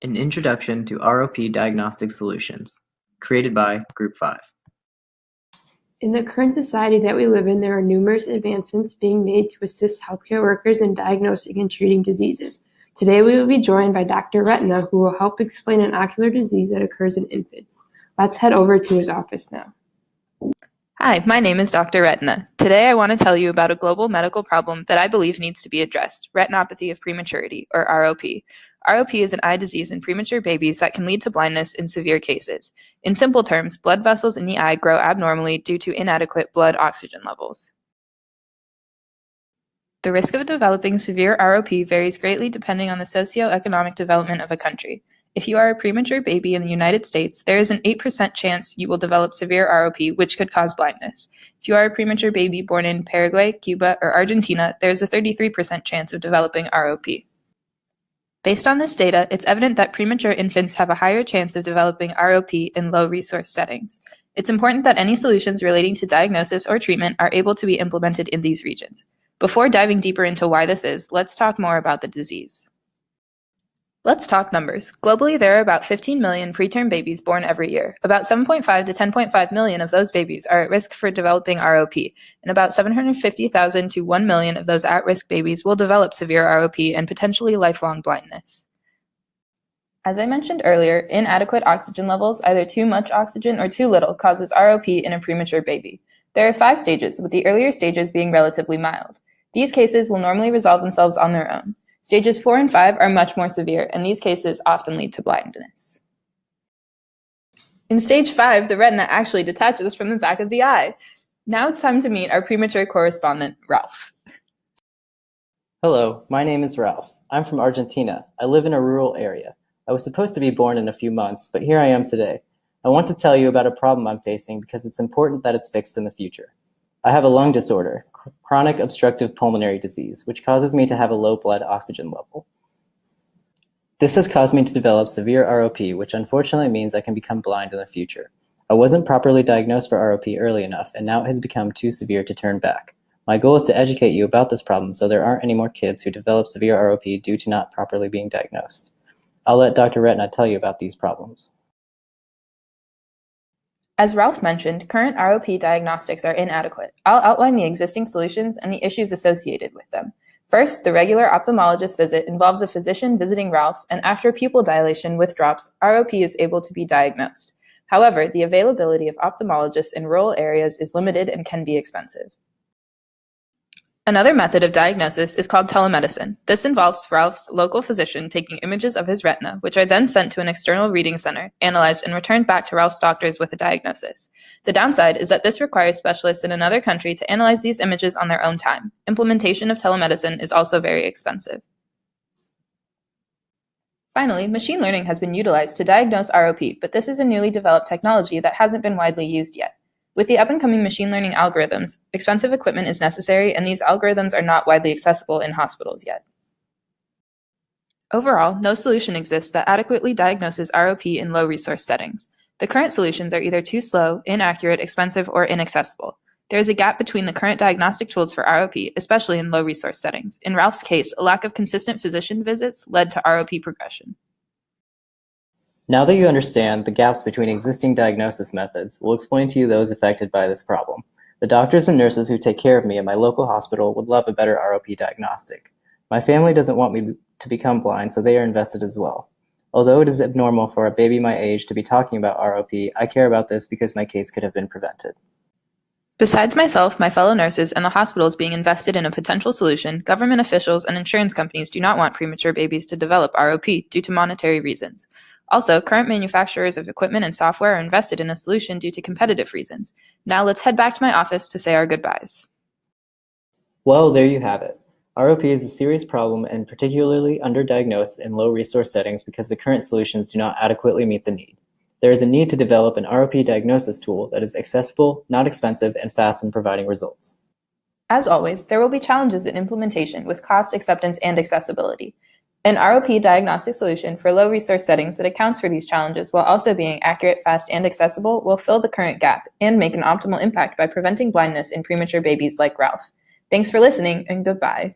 An Introduction to ROP Diagnostic Solutions, created by Group 5. In the current society that we live in, there are numerous advancements being made to assist healthcare workers in diagnosing and treating diseases. Today we will be joined by Dr. Retina, who will help explain an ocular disease that occurs in infants. Let's head over to his office now. Hi, my name is Dr. Retina. Today I want to tell you about a global medical problem that I believe needs to be addressed, retinopathy of prematurity, or ROP. ROP is an eye disease in premature babies that can lead to blindness in severe cases. In simple terms, blood vessels in the eye grow abnormally due to inadequate blood oxygen levels. The risk of developing severe ROP varies greatly depending on the socioeconomic development of a country. If you are a premature baby in the United States, there is an 8% chance you will develop severe ROP, which could cause blindness. If you are a premature baby born in Paraguay, Cuba, or Argentina, there is a 33% chance of developing ROP. Based on this data, it's evident that premature infants have a higher chance of developing ROP in low-resource settings. It's important that any solutions relating to diagnosis or treatment are able to be implemented in these regions. Before diving deeper into why this is, let's talk more about the disease. Let's talk numbers. Globally, there are about 15 million preterm babies born every year. About 7.5 to 10.5 million of those babies are at risk for developing ROP, and about 750,000 to 1 million of those at-risk babies will develop severe ROP and potentially lifelong blindness. As I mentioned earlier, inadequate oxygen levels, either too much oxygen or too little, causes ROP in a premature baby. There are 5 stages, with the earlier stages being relatively mild. These cases will normally resolve themselves on their own. Stages 4 and 5 are much more severe, and these cases often lead to blindness. In stage 5, the retina actually detaches from the back of the eye. Now it's time to meet our premature correspondent, Ralph. Hello, my name is Ralph. I'm from Argentina. I live in a rural area. I was supposed to be born in a few months, but here I am today. I want to tell you about a problem I'm facing because it's important that it's fixed in the future. I have a lung disorder, chronic obstructive pulmonary disease, which causes me to have a low blood oxygen level. This has caused me to develop severe ROP, which unfortunately means I can become blind in the future. I wasn't properly diagnosed for ROP early enough, and now it has become too severe to turn back. My goal is to educate you about this problem so there aren't any more kids who develop severe ROP due to not properly being diagnosed. I'll let Dr. Retina tell you about these problems. As Ralph mentioned, current ROP diagnostics are inadequate. I'll outline the existing solutions and the issues associated with them. First, the regular ophthalmologist visit involves a physician visiting Ralph, and after pupil dilation with drops, ROP is able to be diagnosed. However, the availability of ophthalmologists in rural areas is limited and can be expensive. Another method of diagnosis is called telemedicine. This involves Ralph's local physician taking images of his retina, which are then sent to an external reading center, analyzed, and returned back to Ralph's doctors with a diagnosis. The downside is that this requires specialists in another country to analyze these images on their own time. Implementation of telemedicine is also very expensive. Finally, machine learning has been utilized to diagnose ROP, but this is a newly developed technology that hasn't been widely used yet. With the up-and-coming machine learning algorithms, expensive equipment is necessary, and these algorithms are not widely accessible in hospitals yet. Overall, no solution exists that adequately diagnoses ROP in low-resource settings. The current solutions are either too slow, inaccurate, expensive, or inaccessible. There is a gap between the current diagnostic tools for ROP, especially in low-resource settings. In Ralph's case, a lack of consistent physician visits led to ROP progression. Now that you understand the gaps between existing diagnosis methods, we'll explain to you those affected by this problem. The doctors and nurses who take care of me at my local hospital would love a better ROP diagnostic. My family doesn't want me to become blind, so they are invested as well. Although it is abnormal for a baby my age to be talking about ROP, I care about this because my case could have been prevented. Besides myself, my fellow nurses, and the hospitals being invested in a potential solution, government officials and insurance companies do not want premature babies to develop ROP due to monetary reasons. Also, current manufacturers of equipment and software are invested in a solution due to competitive reasons. Now let's head back to my office to say our goodbyes. Well, there you have it. ROP is a serious problem and particularly underdiagnosed in low-resource settings because the current solutions do not adequately meet the need. There is a need to develop an ROP diagnosis tool that is accessible, not expensive, and fast in providing results. As always, there will be challenges in implementation with cost, acceptance, and accessibility. An ROP diagnostic solution for low-resource settings that accounts for these challenges while also being accurate, fast, and accessible will fill the current gap and make an optimal impact by preventing blindness in premature babies like Ralph. Thanks for listening, and goodbye.